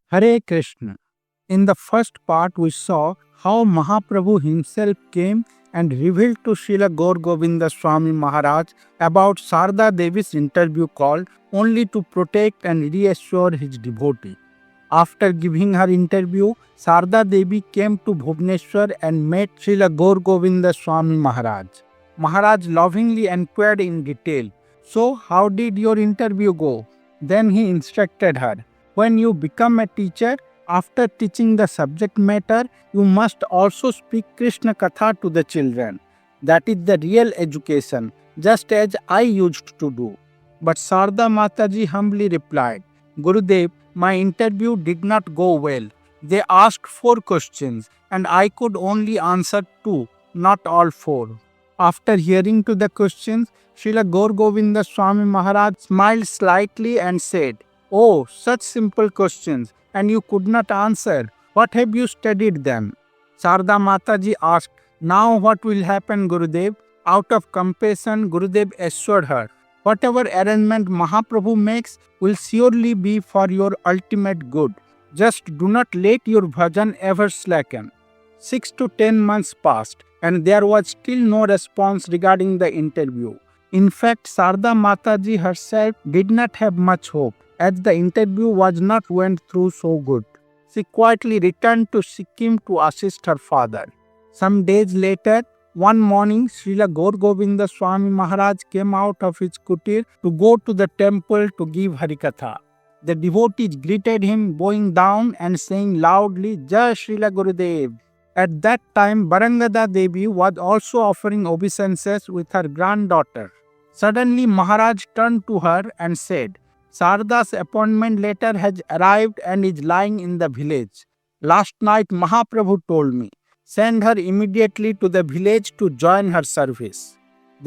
Hare Krishna. In the first part, we saw how Mahaprabhu himself came and revealed to Srila Gaur Govinda Swami Maharaj about Sarda Devi's interview call only to protect and reassure his devotee. After giving her interview, Sarda Devi came to Bhubaneswar and met Srila Gaur Govinda Swami Maharaj. Maharaj lovingly inquired in detail, "So, how did your interview go?" Then he instructed her, "When you become a teacher, after teaching the subject matter, you must also speak Krishna Katha to the children. That is the real education, just as I used to do." But Sarda Mataji humbly replied, "Gurudev, my interview did not go well. They asked 4 questions and I could only answer 2, not all 4. After hearing to the questions, Srila Gaur Govinda Swami Maharaj smiled slightly and said, "Oh, such simple questions, and you could not answer. What have you studied them?" Sarda Mataji asked, "Now what will happen, Gurudev?" Out of compassion, Gurudev assured her, "Whatever arrangement Mahaprabhu makes will surely be for your ultimate good. Just do not let your bhajan ever slacken." 6 to 10 months passed, and there was still no response regarding the interview. In fact, Sarda Mataji herself did not have much hope, as the interview was not went through so good. She quietly returned to Sikkim to assist her father. Some days later, one morning, Srila Gaur Govinda Swami Maharaj came out of his kutir to go to the temple to give Harikatha. The devotees greeted him, bowing down and saying loudly, "Jai Srila Gurudev." At that time, Gouranga Devi was also offering obeisances with her granddaughter. Suddenly, Maharaj turned to her and said, "Sarda's appointment letter has arrived and is lying in the village. Last night Mahaprabhu told me, send her immediately to the village to join her service."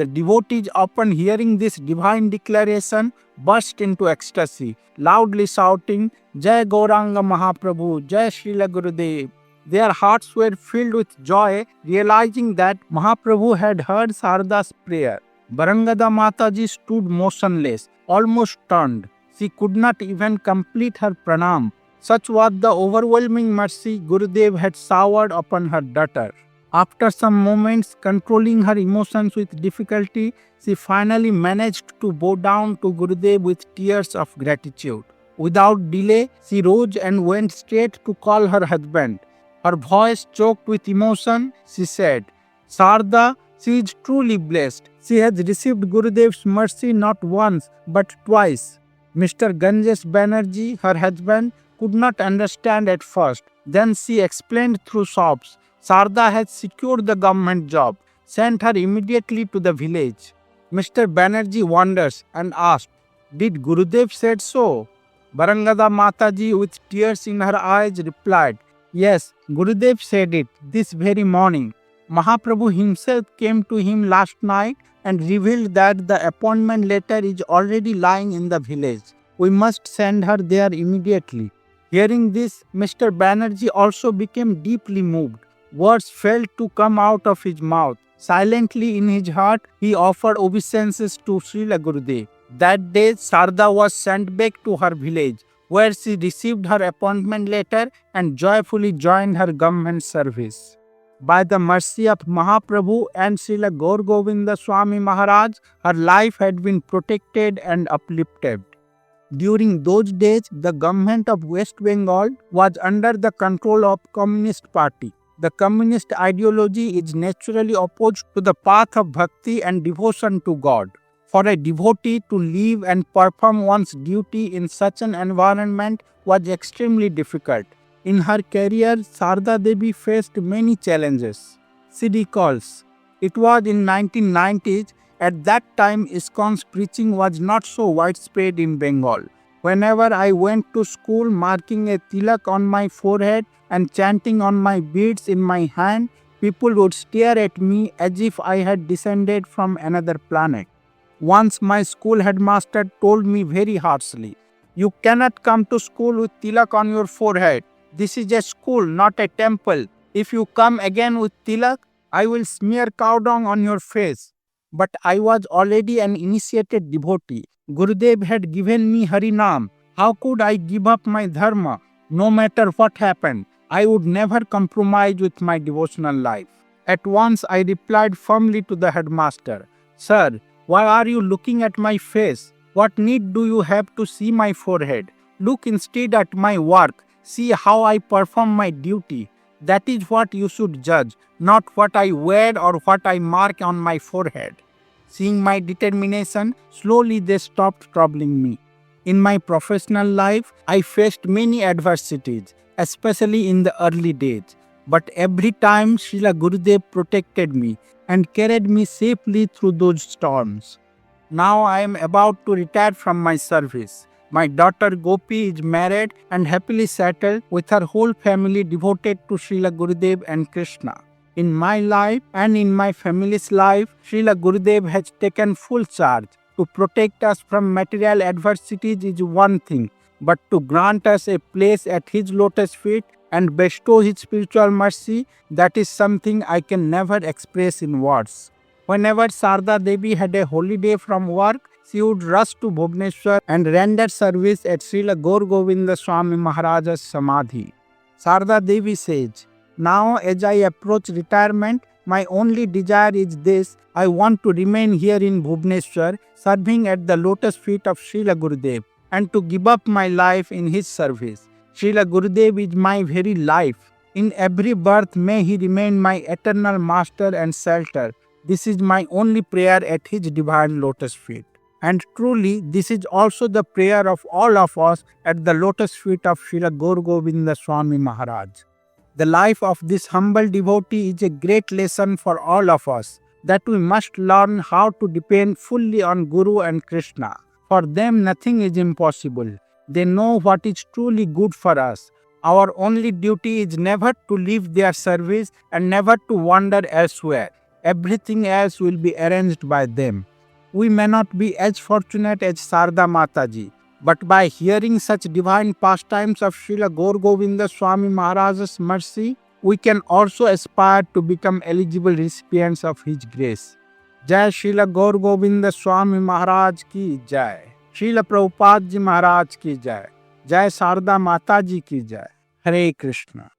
The devotees, upon hearing this divine declaration, burst into ecstasy, loudly shouting, "Jai Gouranga Mahaprabhu, Jai Srila Gurudev." Their hearts were filled with joy, realizing that Mahaprabhu had heard Sarda's prayer. Gouranga Mataji stood motionless, almost stunned. She could not even complete her pranam. Such was the overwhelming mercy Gurudev had showered upon her daughter. After some moments, controlling her emotions with difficulty, she finally managed to bow down to Gurudev with tears of gratitude. Without delay, she rose and went straight to call her husband. Her voice choked with emotion, she said, "Sarda, she is truly blessed. She has received Gurudev's mercy not once but twice." Mr. Ganges Banerjee, her husband, could not understand at first. Then she explained through sobs. Sarda has secured the government job. Sent her immediately to the village. Mr. Banerjee wonders and asked, "Did Gurudev said so?" Gouranga Mataji, with tears in her eyes, replied, "Yes, Gurudev said it this very morning. Mahaprabhu himself came to him last night and revealed that the appointment letter is already lying in the village. We must send her there immediately." Hearing this, Mr. Banerjee also became deeply moved. Words failed to come out of his mouth. Silently in his heart, he offered obeisances to Srila Gurudev. That day, Sarda was sent back to her village, where she received her appointment letter and joyfully joined her government service. By the mercy of Mahaprabhu and Srila Gaur Govinda Swami Maharaj, her life had been protected and uplifted. During those days, the government of West Bengal was under the control of Communist Party. The communist ideology is naturally opposed to the path of bhakti and devotion to God. For a devotee to live and perform one's duty in such an environment was extremely difficult. In her career, Sarda Devi faced many challenges. She recalls, "It was in 1990s. At that time, ISKCON's preaching was not so widespread in Bengal. Whenever I went to school marking a tilak on my forehead and chanting on my beads in my hand, people would stare at me as if I had descended from another planet. Once my school headmaster told me very harshly, 'You cannot come to school with tilak on your forehead. This is a school, not a temple. If you come again with tilak, I will smear cow dung on your face.' But I was already an initiated devotee. Gurudev had given me Harinam. How could I give up my dharma? No matter what happened, I would never compromise with my devotional life. At once I replied firmly to the headmaster, "Sir, why are you looking at my face? What need do you have to see my forehead? Look instead at my work. See how I perform my duty. That is what you should judge, not what I wear or what I mark on my forehead." Seeing my determination, slowly they stopped troubling me. In my professional life, I faced many adversities, especially in the early days. But every time Srila Gurudev protected me and carried me safely through those storms. Now I am about to retire from my service. My daughter Gopi is married and happily settled with her whole family devoted to Srila Gurudev and Krishna. In my life and in my family's life, Srila Gurudev has taken full charge. To protect us from material adversities is one thing, but to grant us a place at his lotus feet and bestow his spiritual mercy, that is something I can never express in words. Whenever Sarda Devi had a holiday from work, she would rush to Bhubaneswar and render service at Srila Gaur Govinda Swami Maharaja's Samadhi. Sarda Devi says, "Now as I approach retirement, my only desire is this: I want to remain here in Bhubaneswar, serving at the lotus feet of Srila Gurudev, and to give up my life in his service. Srila Gurudev is my very life. In every birth may he remain my eternal master and shelter. This is my only prayer at his divine lotus feet." And truly, this is also the prayer of all of us at the lotus feet of Srila Gaur Govinda Swami Maharaj. The life of this humble devotee is a great lesson for all of us, that we must learn how to depend fully on Guru and Krishna. For them, nothing is impossible. They know what is truly good for us. Our only duty is never to leave their service and never to wander elsewhere. Everything else will be arranged by them. We may not be as fortunate as Sarda Mataji, but by hearing such divine pastimes of Srila Gaur Govinda Swami Maharaj's mercy, we can also aspire to become eligible recipients of his grace. Jai Srila Gaur Govinda Swami Maharaj ki jai. Srila Prabhupada ji Maharaj ki jai. Jai Sarda Mataji ki jai. Hare Krishna.